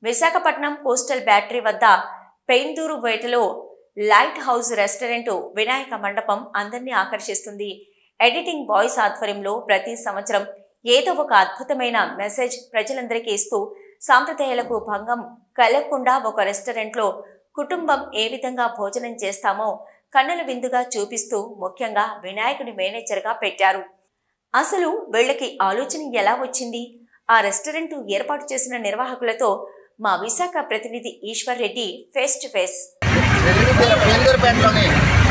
Visakhapatnam coastal battery వద్ద పెయిందూరు వేటలో light house restaurant Vinayaka మండపం అందరినీ ఆకర్షిస్తుంది. ఎడిటింగ్ బాయ్స్ ఆధ్వర్యంలో ప్రతి సంవత్సరం ఏదో ఒక అద్భుతమైన మెసేజ్ ప్రజలందరికీ ఇస్తూ సాంప్రదాయాలకు భంగం కలగకుండా ఒక రెస్టారెంట్లో కుటుంబం ఏ విధంగా భోజనం చేస్తామో కన్నుల విందుగా చూపిస్తూ ముఖ్యంగా వినాయకుడి మేనేజర్గా పెట్టారు. అసలు వీళ్ళకి ఆలోచన ఎలా వచ్చింది? ఆ రెస్టారెంట్ ఏర్పాటు చేసిన నిర్వాహకులతో మా విశాఖ ప్రతినిధి Eswar Reddy face to face.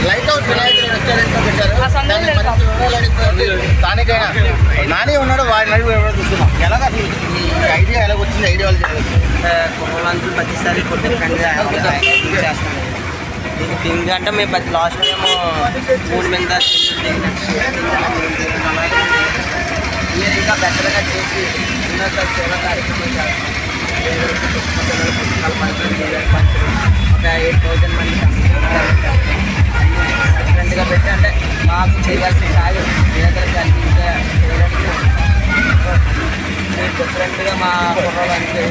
Lighthouse వినాయకుడి రెస్టారెంట్ పెట్టారు. స్థానికైనా నాని ఉన్నాడు, వారిని అడిగి చూస్తున్నాం. ఎలాగ ఐడియా ఎలా వచ్చింది? ఐడియా కుర్రలంతా ప్రతిసారి చేస్తాం. దీనికంటే మేము ప్రతి లాస్ట్ ఏమో 3 మీద ఇంకా పెద్దగా చేసి ఉన్నత సేవా కార్యక్రమం చేస్తాం. ఒక 8,000 మంది డిఫరెంట్గా పెట్టి అంటే మాకు చేయాల్సిన సాయం చేయడానికి డిఫరెంట్గా మా కుర్రలు అంటే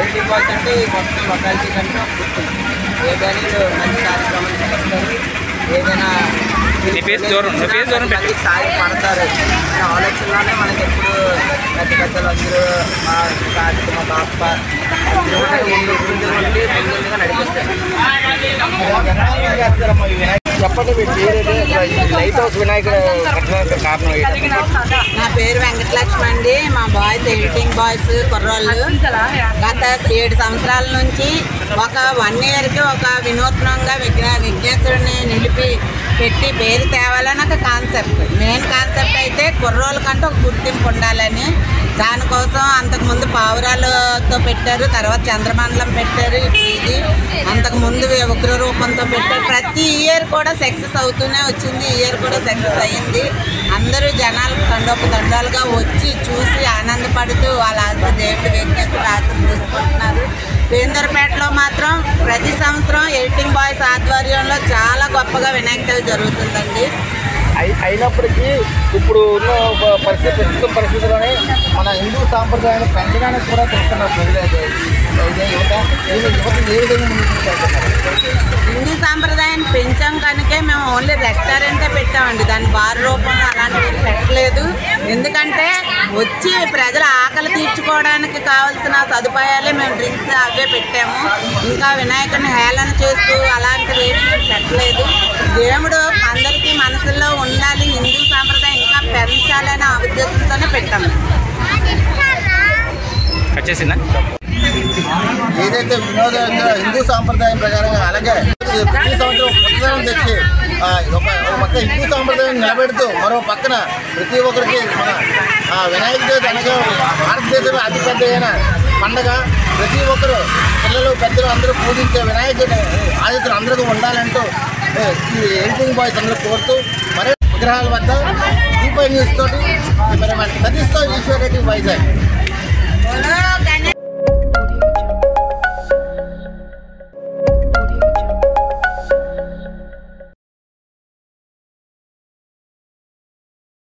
80% అంటే మొత్తం లొకాలిటీ కంటే ఏదైనా మంచి కార్యక్రమాలు చేస్తారు. ఏదైనా మందికి సహాయపడతారు అనే ఆలోచనలోనే మనకి ఎప్పుడు పెద్ద పెద్దలు అందరూ మా కార్తీక మా బాప్ప ముందుగా నడిపిస్తారు. చెప్పండి, మీ పేరు లైట్ హౌస్ వినాయకుడు కారణం? నా పేరు వెంకటలక్ష్మి అండి. మా బాయ్స్ ఎడిటింగ్ బాయ్స్ కుర్రోళ్ళు గత 7 సంవత్సరాల నుంచి ఒక 1 ఇయర్కి ఒక వినూత్నంగా విఘ్నేశ్వరుని నిలిపి పెట్టి పేరు తేవాలని ఒక కాన్సెప్ట్. మెయిన్ కాన్సెప్ట్ అయితే కుర్రోళ్ళకంటే ఒక గుర్తింపు ఉండాలని. దానికోసం అంతకుముందు పావురాలతో పెట్టారు, తర్వాత చంద్రమండలం పెట్టారు, ఇప్పుడు ఇది అంతకుముందు ఉగ్ర రూపంతో పెట్టారు. ప్రతి ఇయర్ కూడా సక్సెస్ అవుతూనే వచ్చింది. ఈ ఇయర్ కూడా సక్సెస్ అయ్యింది. అందరూ జనాలు తండోపతండాలుగా వచ్చి చూసి ఆనందపడుతూ వాళ్ళ దేవుడి వెంకటేశ్వర ఆశలు చూసుకుంటున్నారు. పేందర్పేటలో మాత్రం ప్రతి సంవత్సరం ఎడిటింగ్ బాయ్స్ ఆధ్వర్యంలో చాలా గొప్పగా వినాయక చవితి జరుగుతుందండి. అయినప్పటికీ ఇప్పుడు ఉన్న ప్రస్తుత పరిస్థితుల్లోనే మన హిందూ సాంప్రదాయాన్ని పెంచడానికి కూడా చూస్తున్నారు ప్రజలు. హిందూ సాంప్రదాయాన్ని పెంచాం కనుకే మేము ఓన్లీ రెస్టారెంటే పెట్టామండి. దాని బార్ రూపంలో అలాంటివి పెట్టలేదు. ఎందుకంటే వచ్చి ప్రజల ఆకలి తీర్చుకోవడానికి కావాల్సిన సదుపాయాలే మేము డ్రింక్స్ అవే పెట్టాము. ఇంకా వినాయకుడిని హేళన చేస్తూ అలాంటివి ఏమీ పెట్టలేదు. దేవుడు అందరికీ మనసులో ఉండాలి, హిందూ సాంప్రదాయం ఇంకా పెంచాలనే ఉద్దేశంతోనే పెట్టాము. ఏదైతే వినోదంగా హిందూ సాంప్రదాయం ప్రకారంగా అలాగే ప్రతి సంవత్సరం పుస్తకం తెచ్చి ఒక పక్క హిందూ సాంప్రదాయం నిలబెడుతూ మరో పక్కన ప్రతి ఒక్కరికి మన వినాయక చవితి అనగా భారతదేశంలో అతిపెద్ద అయిన పండగ. ప్రతి ఒక్కరు పిల్లలు పెద్దలు అందరూ పూజించే వినాయకుడి ఆశీస్సులు అందరికీ ఉండాలంటూ ఈ ఎడిటింగ్ బాయ్స్ అందరూ కోరుతూ మరో విగ్రహాల వద్ద దీప న్యూస్ తోటి సతీష్తో ఈశ్వర్ రెడ్డి వైజాగ్.